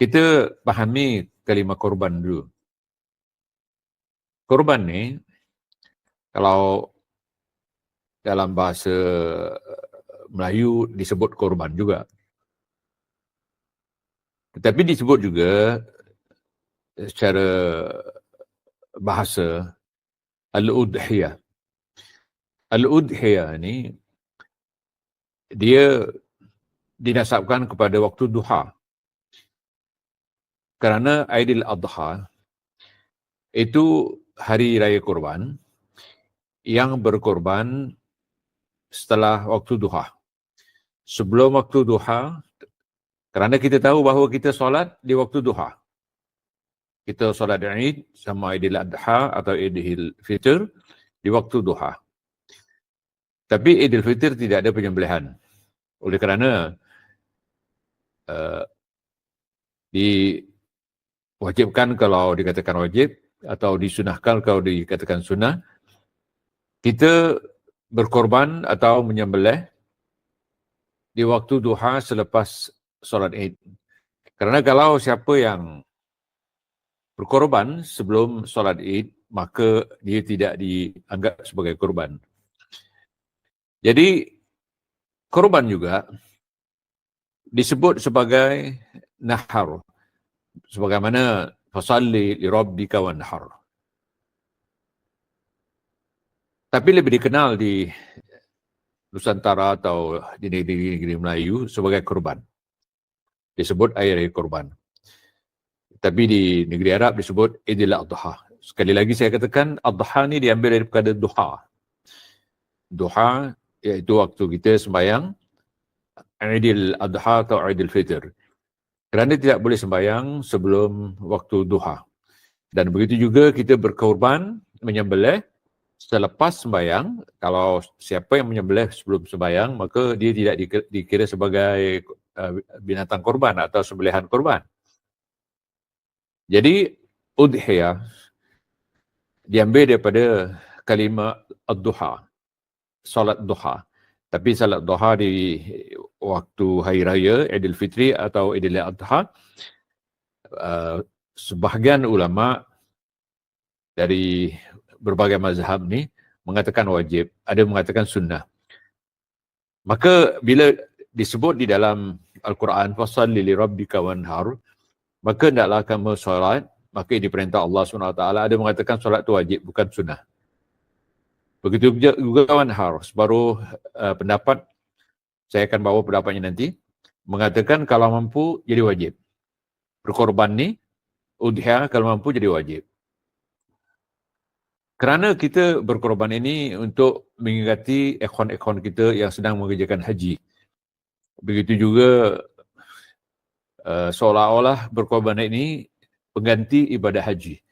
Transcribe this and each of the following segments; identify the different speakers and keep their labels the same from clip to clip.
Speaker 1: Kita pahami kalimah korban dulu. Korban ni, kalau dalam bahasa Melayu disebut korban juga. Tetapi disebut juga secara bahasa al-udhiyah. Al-udhiyah ni dia dinasabkan kepada waktu duha. Kerana Aidil Adha itu hari raya korban yang berkorban setelah waktu duha. Sebelum waktu duha, kerana kita tahu bahawa kita solat di waktu duha. Kita solat Eid sama Aidil Adha atau Aidil Fitr di waktu duha. Tapi Aidil Fitr tidak ada penyembelihan. Oleh kerana diwajibkan kalau dikatakan wajib atau disunahkan kalau dikatakan sunnah, kita berkorban atau menyembelih di waktu duha selepas solat Id. Kerana kalau siapa yang berkorban sebelum solat Id, maka dia tidak dianggap sebagai korban. Jadi korban juga disebut sebagai nahar. Sebagaimana fasalli li rabbika wanhar. Tapi lebih dikenal di Nusantara atau di negeri-negeri Melayu sebagai korban. Disebut hari korban. Tapi di negeri Arab disebut Idul Adha. Sekali lagi saya katakan, Adha ni diambil daripada duha. Duha iaitu waktu kita sembahyang Idul Adha atau Idul Fitr. Kerana tidak boleh sembahyang sebelum waktu duha. Dan begitu juga kita berkorban, menyembelih selepas sembahyang. Kalau siapa yang menyembelih sebelum sembahyang, maka dia tidak dikira sebagai binatang korban atau sembelihan korban. Jadi udhiyah diambil daripada kalimah ad-duha, solat duha. Tapi salat duha di waktu hari raya Aidil Fitri atau Aidil Adha, sebahagian ulama dari berbagai mazhab ni mengatakan wajib, ada mengatakan sunnah. Maka bila disebut di dalam Al-Quran, fasalli li rabbika wanhar, maka hendaklah kamu solat, maka ini perintah Allah SWT. Ada mengatakan solat itu wajib, bukan sunnah. Begitu juga wanhar. Separuh pendapat, saya akan bawa pendapatnya nanti, mengatakan kalau mampu jadi wajib. Berkorban ni, udhiyah kalau mampu jadi wajib. Kerana kita berkorban ini untuk mengingati ikhwan-ikhwan kita yang sedang mengerjakan haji. Begitu juga seolah-olah berkorban ini pengganti ibadah haji.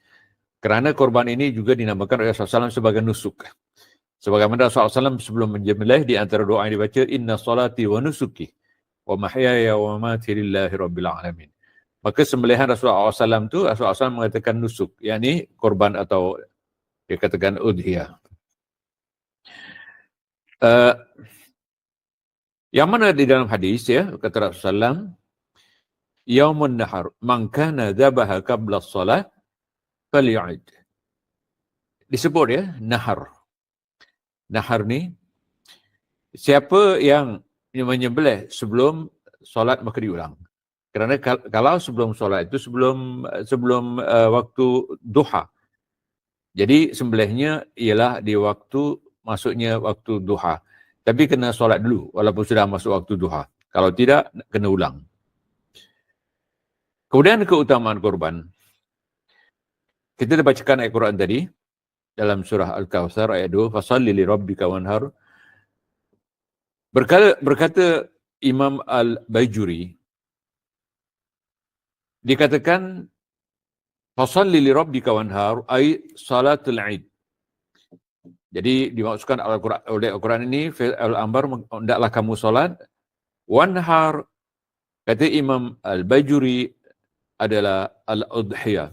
Speaker 1: Kerana korban ini juga dinamakan oleh Rasulullah SAW sebagai nusuk. Sebagaimana Rasulullah SAW sebelum menyembelih, di antara doa yang dibaca, Inna salati wa nusuki wa mahyaya wa mamati lillahi rabbil alamin. Maka sembelihan Rasulullah SAW itu, Rasulullah SAW mengatakan nusuk, yakni korban atau dikatakan udhiyah. Yang mana di dalam hadis ya, kata Rasulullah SAW, Yaumun nahar, man kana dhabaha qabla as-salat falyu'id. Disebut ya, nahar. Nahar ni, siapa yang menyembelih sebelum solat maka diulang. Kerana kalau sebelum solat itu sebelum waktu duha. Jadi sembelihnya ialah di waktu masuknya waktu duha. Tapi kena solat dulu walaupun sudah masuk waktu duha. Kalau tidak, kena ulang. Kemudian keutamaan korban. Kita dah bacakan ayat Quran tadi dalam surah Al-Kawthar ayat 2, fasalli li rabbika wanhar. Berkata Imam Al-Bajuri, dikatakan fasalli li rabbika wanhar ay salatul Id. Jadi dimaksudkan oleh Al-Quran ini Al-Ambar, hendaklah kamu solat. Wanhar, kata Imam Al-Bajuri, adalah al-udhiyah.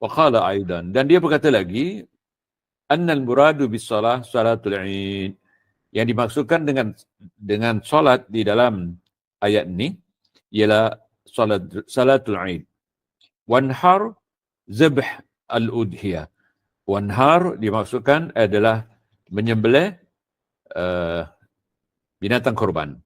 Speaker 1: Wa qala aidan, dan dia berkata lagi, annal muradu bis salah salatul Id. Yang dimaksudkan dengan solat di dalam ayat ini ialah salatul Aid. Wanhar zabh al-udhiyah. Wanhar dimaksudkan adalah menyembelih binatang korban.